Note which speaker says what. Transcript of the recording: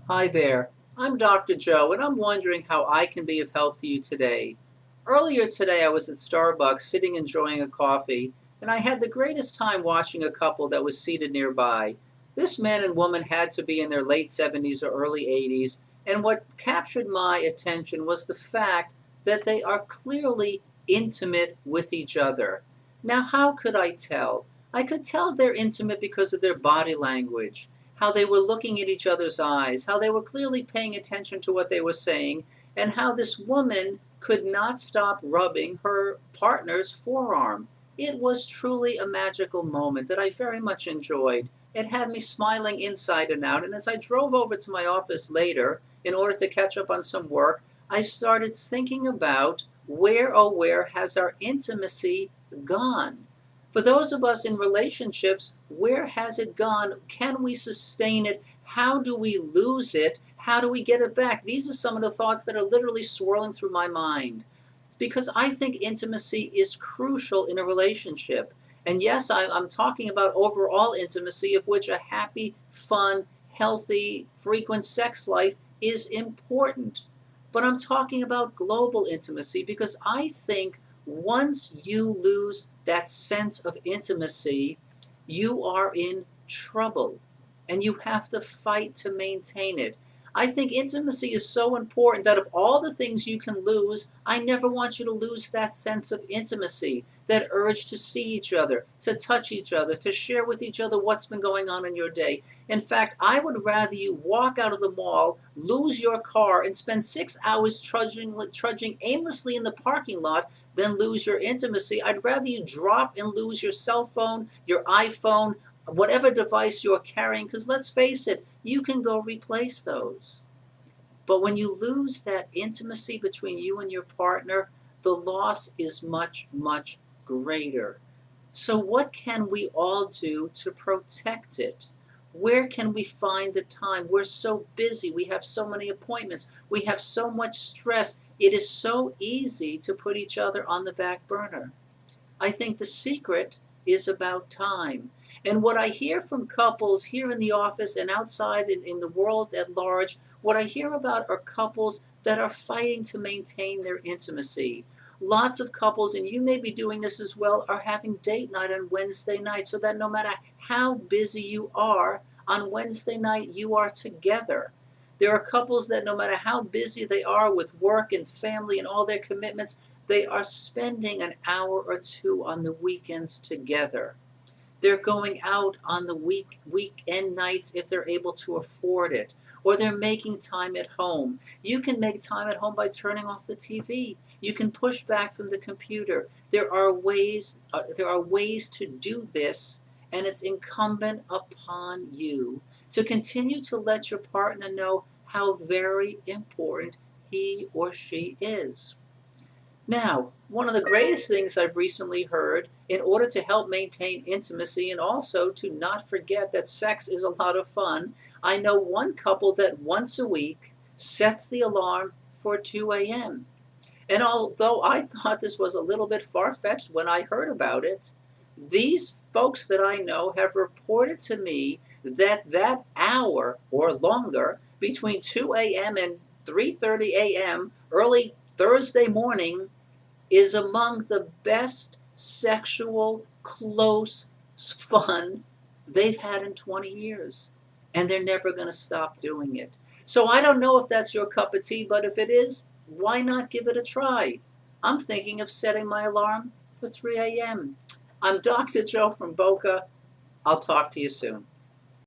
Speaker 1: Hi there. I'm Dr. Joe, and I'm wondering how I can be of help to you today. Earlier today, I was at Starbucks sitting enjoying a coffee, and I had the greatest time watching a couple that was seated nearby. This man and woman had to be in their late 70s or early 80s, and what captured my attention was the fact that they are clearly intimate with each other. Now, how could I tell? I could tell they're intimate because of their body language, how they were looking at each other's eyes, how they were clearly paying attention to what they were saying, and how this woman could not stop rubbing her partner's forearm. It was truly a magical moment that I very much enjoyed. It had me smiling inside and out, and as I drove over to my office later in order to catch up on some work, I started thinking about where, oh, where has our intimacy gone? For those of us in relationships, where has it gone? Can we sustain it? How do we lose it? How do we get it back? These are some of the thoughts that are literally swirling through my mind. It's because I think intimacy is crucial in a relationship. And yes, I'm talking about overall intimacy, of which a happy, fun, healthy, frequent sex life is important. But I'm talking about global intimacy because I think once you lose that sense of intimacy, you are in trouble and you have to fight to maintain it. I think intimacy is so important that of all the things you can lose, I never want you to lose that sense of intimacy, that urge to see each other, to touch each other, to share with each other what's been going on in your day. In fact, I would rather you walk out of the mall, lose your car, and spend 6 hours trudging aimlessly in the parking lot than lose your intimacy. I'd rather you drop and lose your cell phone, your iPhone, whatever device you're carrying, because let's face it, you can go replace those. But when you lose that intimacy between you and your partner, the loss is much, much greater. So, what can we all do to protect it? Where can we find the time? We're so busy. We have so many appointments. We have so much stress. It is so easy to put each other on the back burner. I think the secret is about time. And what I hear from couples here in the office and outside in the world at large, what I hear about are couples that are fighting to maintain their intimacy. Lots of couples, and you may be doing this as well, are having date night on Wednesday night so that no matter how busy you are, on Wednesday night you are together. There are couples that no matter how busy they are with work and family and all their commitments, they are spending an hour or two on the weekends together. They're going out on the weekend nights if they're able to afford it, or they're making time at home. You can make time at home by turning off the TV. You can push back from the computer. There are ways to do this, and it's incumbent upon you to continue to let your partner know how very important he or she is. Now, one of the greatest things I've recently heard in order to help maintain intimacy and also to not forget that sex is a lot of fun, I know one couple that once a week sets the alarm for 2 a.m. And although I thought this was a little bit far-fetched when I heard about it, these folks that I know have reported to me that that hour or longer between 2 a.m. and 3:30 a.m. early Thursday morning is among the best sexual, close fun they've had in 20 years. And they're never going to stop doing it. So I don't know if that's your cup of tea, but if it is, why not give it a try? I'm thinking of setting my alarm for 3 a.m. I'm Dr. Joe from Boca. I'll talk to you soon.